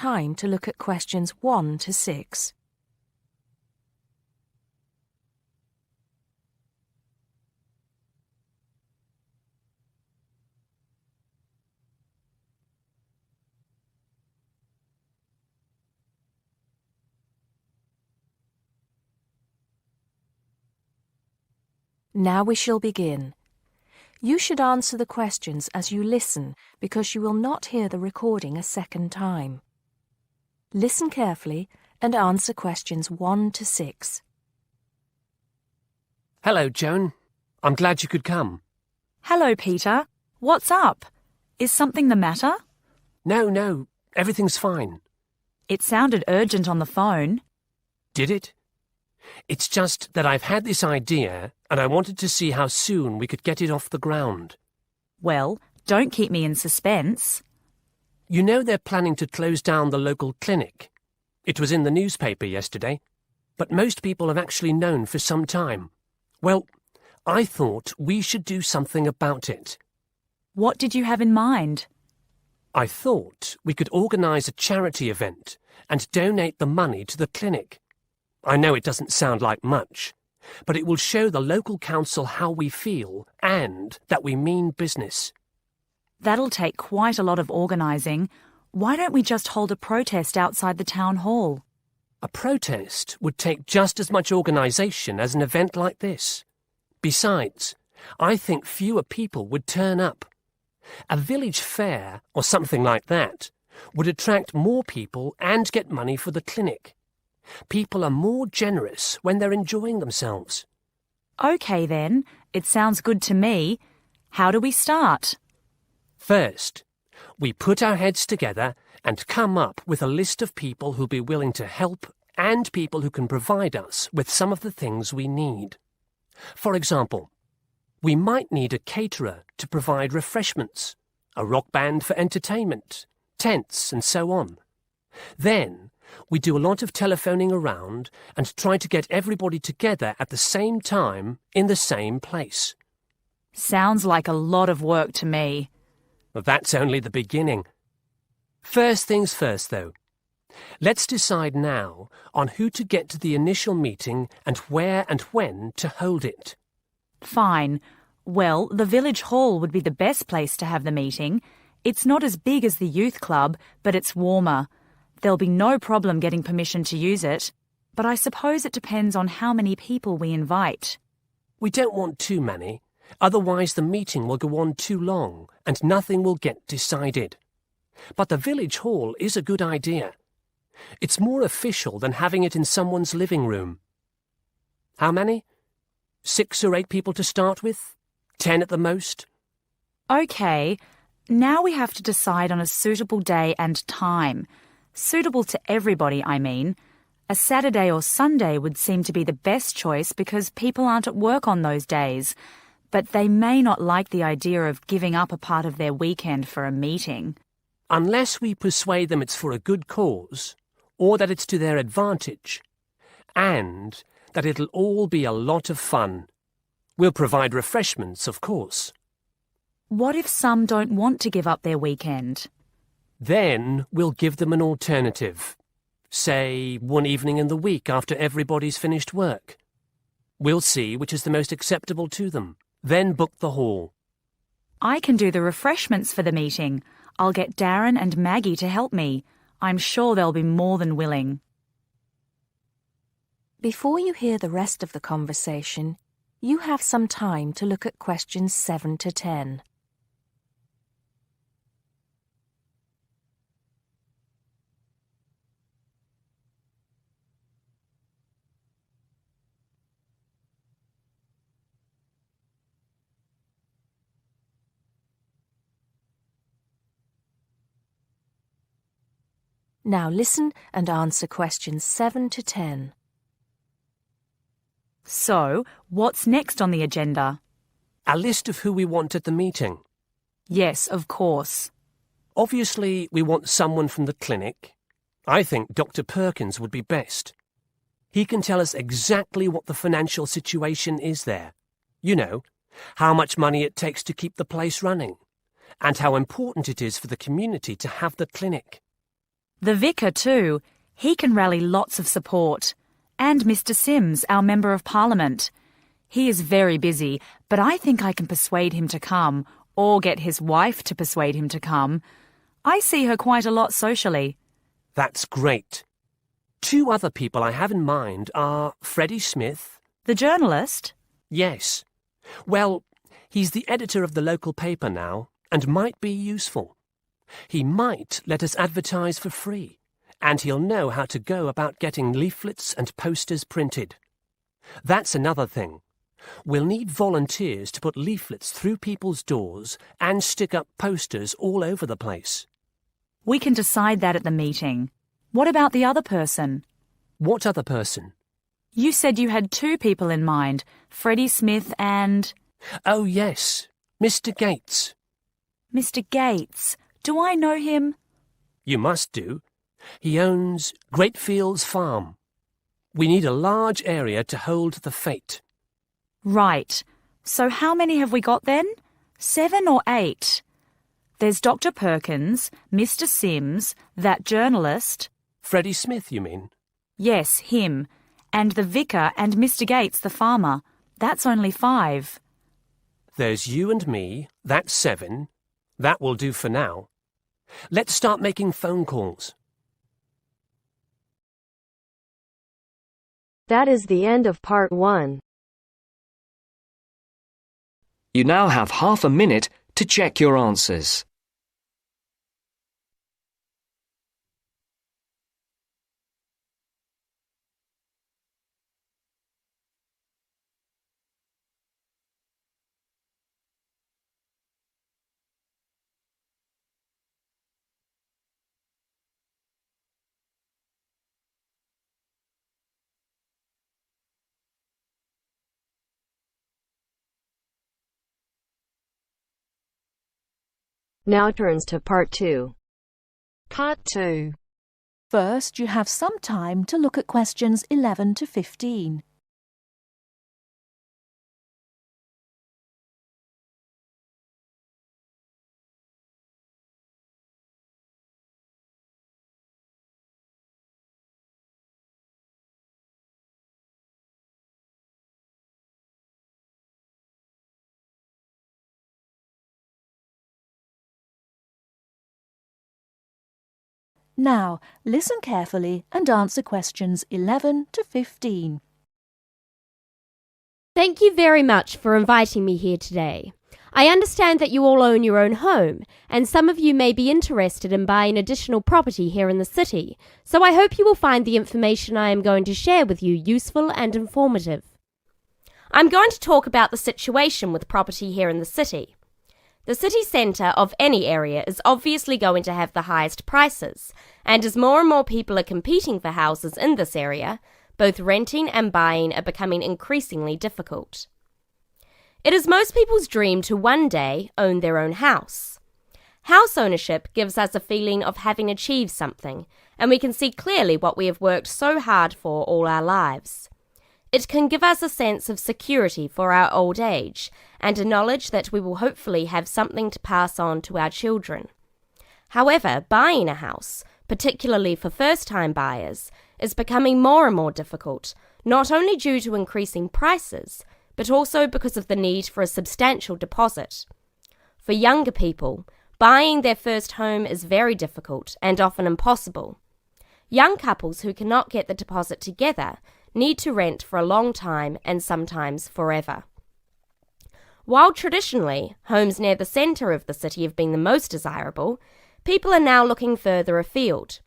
time to look at questions 1 to 6. Now we shall begin. You should answer the questions as you listen because you will not hear the recording a second time. Listen carefully and answer questions 1 to 6. Hello, Joan. I'm glad you could come. Hello, Peter. What's up? Is something the matter? No, everything's fine. It sounded urgent on the phone. Did it? It's just that I've had this idea and I wanted to see how soon we could get it off the ground. Well, don't keep me in suspense. You know they're planning to close down the local clinic. It was in the newspaper yesterday, but most people have actually known for some time. Well, I thought we should do something about it. What did you have in mind? I thought we could organise a charity event and donate the money to the clinic. I know it doesn't sound like much, but it will show the local council how we feel and that we mean business. That'll take quite a lot of organising. Why don't we just hold a protest outside the town hall? A protest would take just as much organisation as an event like this. Besides, I think fewer people would turn up. A village fair or something like that would attract more people and get money for the clinic. People are more generous when they're enjoying themselves. OK then, it sounds good to me. How do we start? First, we put our heads together and come up with a list of people who'll be willing to help and people who can provide us with some of the things we need. For example, we might need a caterer to provide refreshments, a rock band for entertainment, tents and so on. Then, we do a lot of telephoning around and try to get everybody together at the same time in the same place. Sounds like a lot of work to me. Well, that's only the beginning. First things first, though. Let's decide now on who to get to the initial meeting and where and when to hold it. Fine. Well, the village hall would be the best place to have the meeting. It's not as big as the youth club, but it's warmer. There'll be no problem getting permission to use it, but I suppose it depends on how many people we invite. We don't want too many, otherwise the meeting will go on too long and nothing will get decided. But the village hall is a good idea. It's more official than having it in someone's living room. How many? 6 or 8 people to start with? 10 at the most? OK, now we have to decide on a suitable day and time. Suitable to everybody, I mean. A Saturday or Sunday would seem to be the best choice because people aren't at work on those days, but they may not like the idea of giving up a part of their weekend for a meeting. Unless we persuade them it's for a good cause, or that it's to their advantage, and that it'll all be a lot of fun. We'll provide refreshments, of course. What if some don't want to give up their weekend? Then we'll give them an alternative. Say, one evening in the week after everybody's finished work. We'll see which is the most acceptable to them. Then book the hall. I can do the refreshments for the meeting. I'll get Darren and Maggie to help me. I'm sure they'll be more than willing. Before you hear the rest of the conversation, you have some time to look at questions 7 to 10. Now listen and answer questions 7 to 10. So, what's next on the agenda? A list of who we want at the meeting. Yes, of course. Obviously, we want someone from the clinic. I think Dr. Perkins would be best. He can tell us exactly what the financial situation is there. You know, how much money it takes to keep the place running, and how important it is for the community to have the clinic. The vicar too. He can rally lots of support. And Mr. Sims, our Member of Parliament. He is very busy, but I think I can persuade him to come, or get his wife to persuade him to come. I see her quite a lot socially. That's great. 2 other people I have in mind are Freddie Smith. The journalist? Yes. Well, he's the editor of the local paper now, and might be useful. He might let us advertise for free, and he'll know how to go about getting leaflets and posters printed. That's another thing. We'll need volunteers to put leaflets through people's doors and stick up posters all over the place. We can decide that at the meeting. What about the other person? What other person? You said you had 2 people in mind, Freddie Smith and... Oh, yes, Mr. Gates. Mr. Gates. Do I know him? You must do. He owns Greatfields Farm. We need a large area to hold the fete. Right. So how many have we got then? 7 or 8? There's Dr. Perkins, Mr. Sims, that journalist. Freddie Smith, you mean? Yes, him. And the vicar and Mr. Gates, the farmer. That's only 5. There's you and me. That's 7. That will do for now. Let's start making phone calls. That is the end of part 1. You now have half a minute to check your answers. Now turns to part 2. Part 2. First, you have some time to look at questions 11 to 15. Now, listen carefully and answer questions 11 to 15. Thank you very much for inviting me here today. I understand that you all own your own home, and some of you may be interested in buying additional property here in the city, so I hope you will find the information I am going to share with you useful and informative. I'm going to talk about the situation with property here in the city. The city centre of any area is obviously going to have the highest prices, and as more and more people are competing for houses in this area, both renting and buying are becoming increasingly difficult. It is most people's dream to one day own their own house. House ownership gives us a feeling of having achieved something, and we can see clearly what we have worked so hard for all our lives. It can give us a sense of security for our old age, and a knowledge that we will hopefully have something to pass on to our children. However, buying a house, particularly for first-time buyers, is becoming more and more difficult, not only due to increasing prices, but also because of the need for a substantial deposit. For younger people, buying their first home is very difficult and often impossible. Young couples who cannot get the deposit together need to rent for a long time and sometimes forever. While traditionally, homes near the centre of the city have been the most desirable, people are now looking further afield.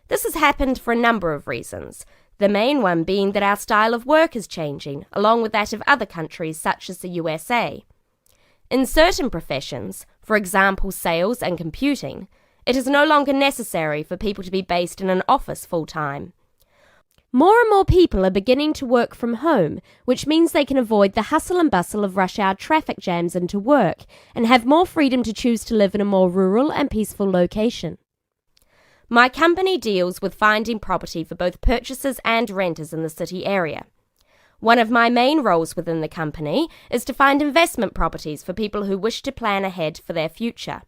This has happened for a number of reasons, the main one being that our style of work is changing, along with that of other countries such as the USA. In certain professions, for example sales and computing, it is no longer necessary for people to be based in an office full-time. More and more people are beginning to work from home, which means they can avoid the hustle and bustle of rush hour traffic jams into work and have more freedom to choose to live in a more rural and peaceful location. My company deals with finding property for both purchasers and renters in the city area. One of my main roles within the company is to find investment properties for people who wish to plan ahead for their future.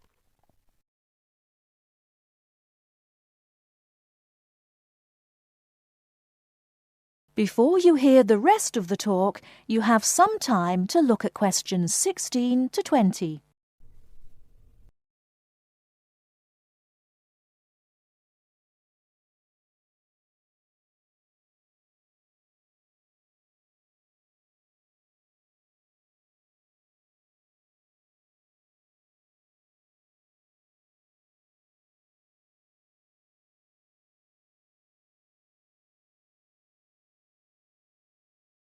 Before you hear the rest of the talk, you have some time to look at questions 16 to 20.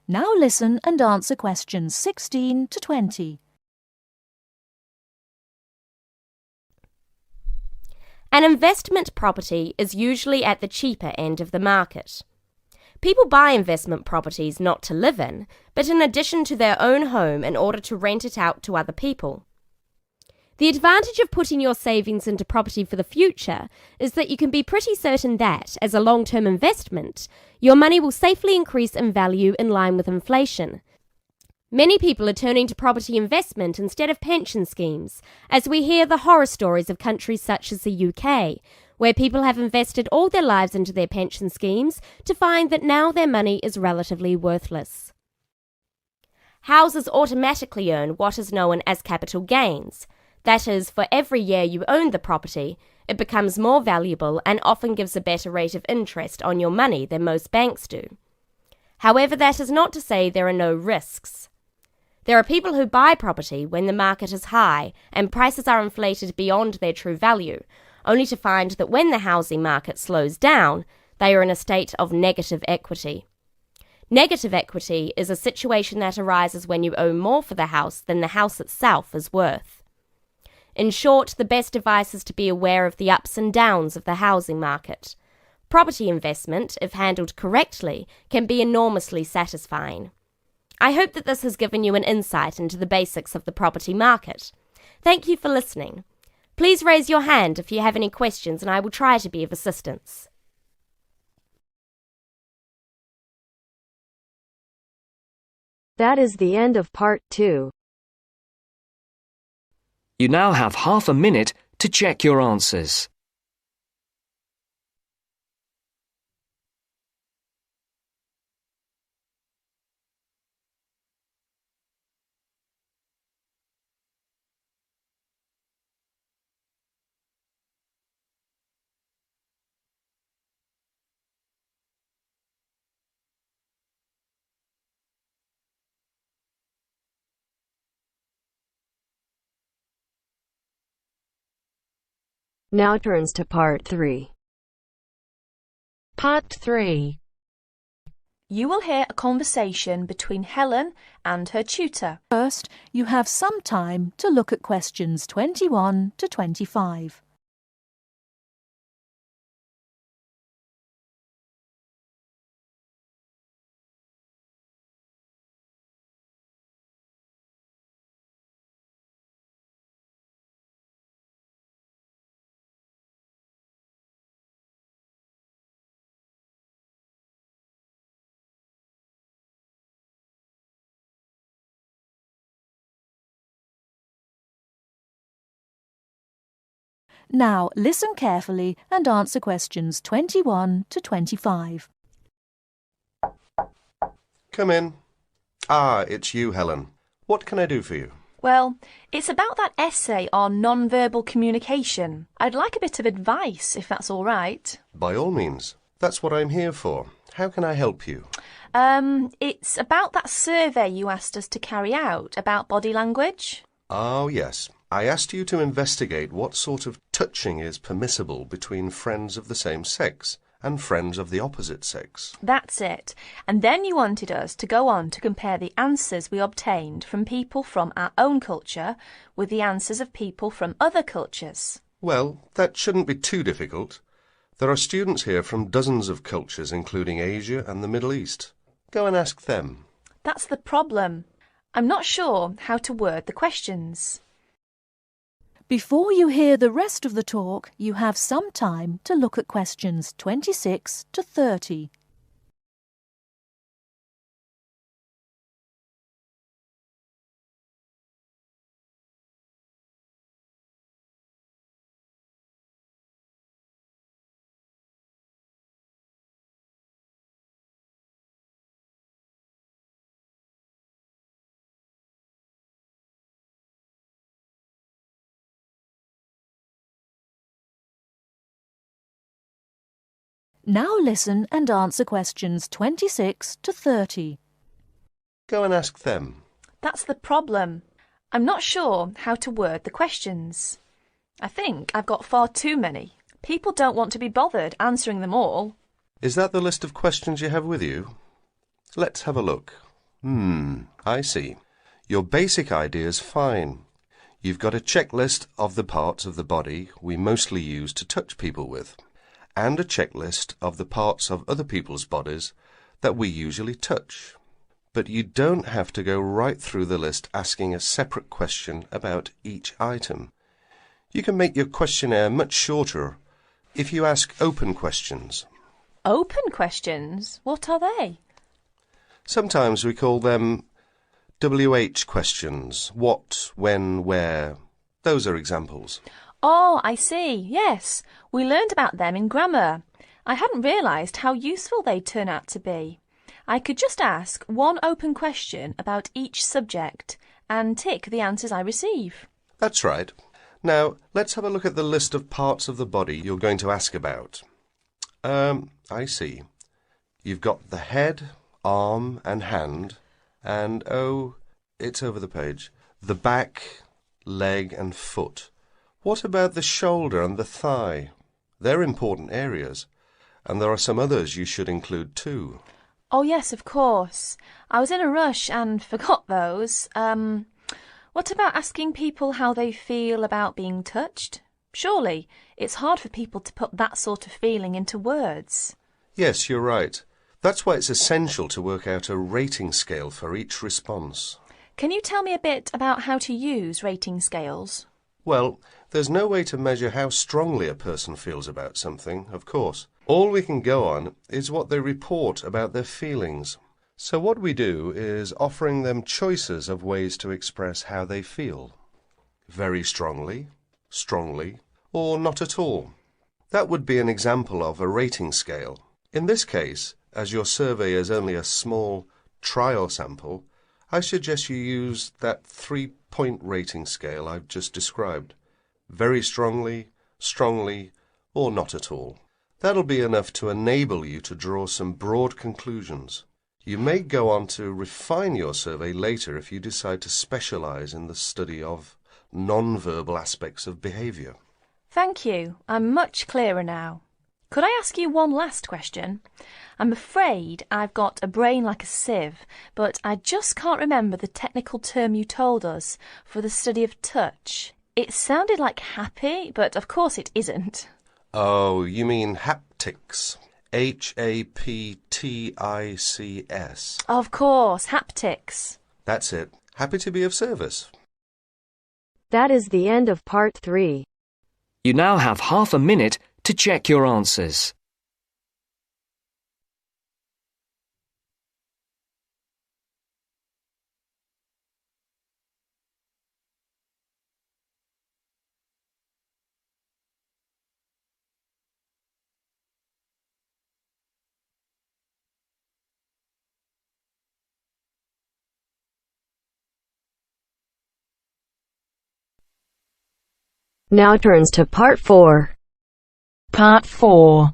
Now listen and answer questions 16 to 20. An investment property is usually at the cheaper end of the market. People buy investment properties not to live in, but in addition to their own home in order to rent it out to other people. The advantage of putting your savings into property for the future is that you can be pretty certain that, as a long-term investment, your money will safely increase in value in line with inflation. Many people are turning to property investment instead of pension schemes, as we hear the horror stories of countries such as the UK, where people have invested all their lives into their pension schemes to find that now their money is relatively worthless. Houses automatically earn what is known as capital gains. That is, for every year you own the property, it becomes more valuable and often gives a better rate of interest on your money than most banks do. However, that is not to say there are no risks. There are people who buy property when the market is high and prices are inflated beyond their true value, only to find that when the housing market slows down, they are in a state of negative equity. Negative equity is a situation that arises when you owe more for the house than the house itself is worth. In short, the best advice is to be aware of the ups and downs of the housing market. Property investment, if handled correctly, can be enormously satisfying. I hope that this has given you an insight into the basics of the property market. Thank you for listening. Please raise your hand if you have any questions and I will try to be of assistance. That is the end of part 2. You now have half a minute to check your answers. Now turns to part 3. Part 3. You will hear a conversation between Helen and her tutor. First, you have some time to look at questions 21 to 25. Now listen carefully and answer questions 21 to 25. Come in. Ah, it's you, Helen. What can I do for you? Well, it's about that essay on non-verbal communication. I'd like a bit of advice, if that's all right. By all means. That's what I'm here for. How can I help you? It's about that survey you asked us to carry out about body language. Oh, yes. I asked you to investigate what sort of touching is permissible between friends of the same sex and friends of the opposite sex. That's it. And then you wanted us to go on to compare the answers we obtained from people from our own culture with the answers of people from other cultures. Well, that shouldn't be too difficult. There are students here from dozens of cultures, including Asia and the Middle East. Go and ask them. That's the problem. I'm not sure how to word the questions. Before you hear the rest of the talk, you have some time to look at questions 26 to 30. Now listen and answer questions 26 to 30. Go and ask them. That's the problem. I'm not sure how to word the questions. I think I've got far too many. People don't want to be bothered answering them all. Is that the list of questions you have with you? Let's have a look. I see. Your basic idea is fine. You've got a checklist of the parts of the body we mostly use to touch people with, and a checklist of the parts of other people's bodies that we usually touch. But you don't have to go right through the list asking a separate question about each item. You can make your questionnaire much shorter if you ask open questions. Open questions? What are they? Sometimes we call them WH questions. What, when, where. Those are examples. Oh, I see. Yes, we learned about them in grammar. I hadn't realised how useful they turn out to be. I could just ask one open question about each subject and tick the answers I receive. That's right. Now, let's have a look at the list of parts of the body you're going to ask about. I see. You've got the head, arm and hand, and, oh, it's over the page, the back, leg and foot. What about the shoulder and the thigh? They're important areas, and there are some others you should include too. Oh, yes, of course. I was in a rush and forgot those. What about asking people how they feel about being touched? Surely it's hard for people to put that sort of feeling into words. Yes, you're right. That's why it's essential to work out a rating scale for each response. Can you tell me a bit about how to use rating scales? Well, there's no way to measure how strongly a person feels about something, of course. All we can go on is what they report about their feelings. So what we do is offering them choices of ways to express how they feel. Very strongly, strongly, or not at all. That would be an example of a rating scale. In this case, as your survey is only a small trial sample, I suggest you use that 3-point rating scale I've just described. Very strongly, strongly, or not at all. That'll be enough to enable you to draw some broad conclusions. You may go on to refine your survey later if you decide to specialise in the study of non-verbal aspects of behaviour. Thank you. I'm much clearer now. Could I ask you one last question? I'm afraid I've got a brain like a sieve, but I just can't remember the technical term you told us for the study of touch. It sounded like happy, but of course it isn't. Oh, you mean haptics. Haptics. Of course, haptics. That's it. Happy to be of service. That is the end of part 3. You now have half a minute to check your answers. Now turns to part 4. Part 4.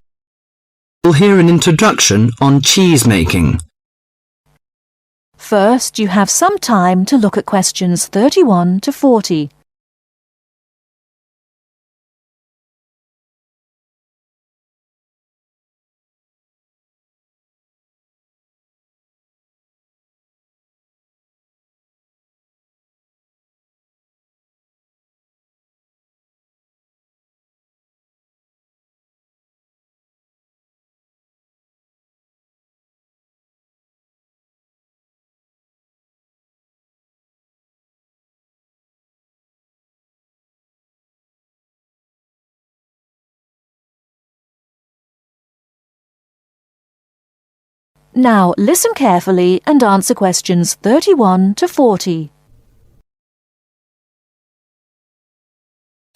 We'll hear an introduction on cheese making. First, you have some time to look at questions 31 to 40. Now listen carefully and answer questions 31 to 40.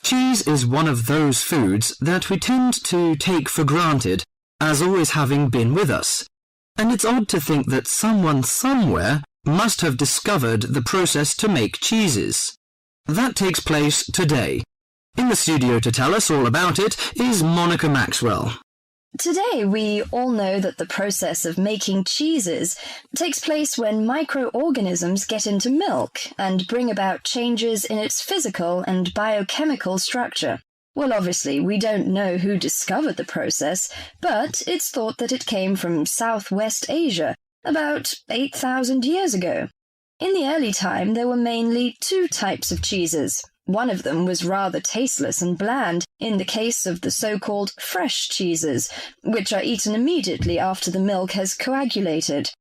Cheese is one of those foods that we tend to take for granted as always having been with us. And it's odd to think that someone somewhere must have discovered the process to make cheeses. That takes place today. In the studio to tell us all about it is Monica Maxwell. Today, we all know that the process of making cheeses takes place when microorganisms get into milk and bring about changes in its physical and biochemical structure. Well, obviously, we don't know who discovered the process, but it's thought that it came from Southwest Asia about 8,000 years ago. In the early time, there were mainly two types of cheeses. One of them was rather tasteless and bland, in the case of the so-called fresh cheeses, which are eaten immediately after the milk has coagulated.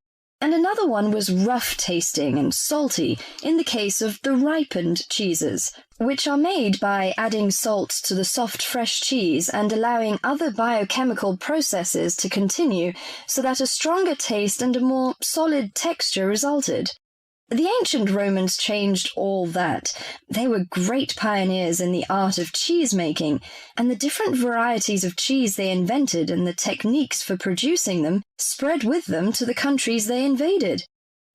And another one was rough-tasting and salty, in the case of the ripened cheeses, which are made by adding salt to the soft fresh cheese and allowing other biochemical processes to continue so that a stronger taste and a more solid texture resulted. The ancient Romans changed all that. They were great pioneers in the art of cheese-making, and the different varieties of cheese they invented and the techniques for producing them spread with them to the countries they invaded.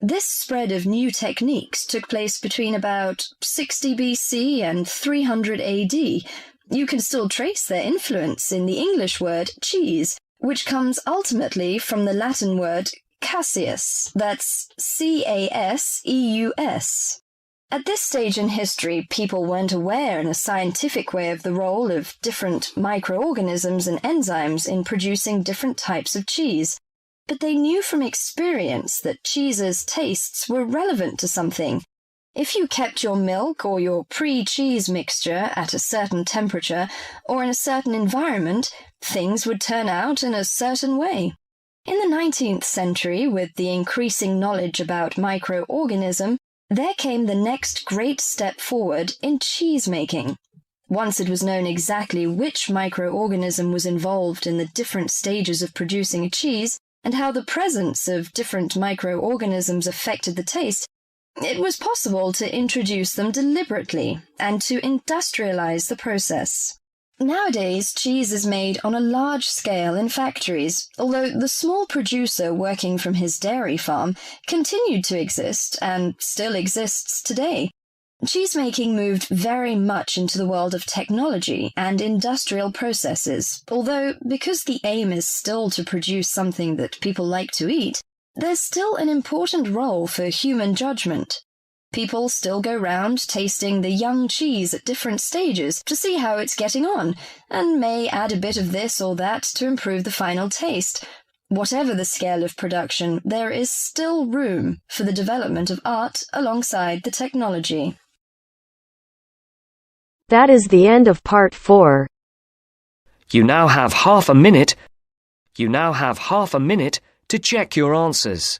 This spread of new techniques took place between about 60 BC and 300 AD. You can still trace their influence in the English word cheese, which comes ultimately from the Latin word Caseus, that's C-A-S-E-U-S. At this stage in history, people weren't aware in a scientific way of the role of different microorganisms and enzymes in producing different types of cheese, but they knew from experience that cheese's tastes were relevant to something. If you kept your milk or your pre-cheese mixture at a certain temperature or in a certain environment, things would turn out in a certain way. In the 19th century, with the increasing knowledge about microorganism, there came the next great step forward in cheese making. Once it was known exactly which microorganism was involved in the different stages of producing a cheese, and how the presence of different microorganisms affected the taste, it was possible to introduce them deliberately and to industrialize the process. Nowadays, cheese is made on a large scale in factories, although the small producer working from his dairy farm continued to exist and still exists today. Cheesemaking moved very much into the world of technology and industrial processes, although because the aim is still to produce something that people like to eat, there's still an important role for human judgment. People still go round tasting the young cheese at different stages to see how it's getting on, and may add a bit of this or that to improve the final taste. Whatever the scale of production, there is still room for the development of art alongside the technology. That is the end of part 4. You now have half a minute to check your answers.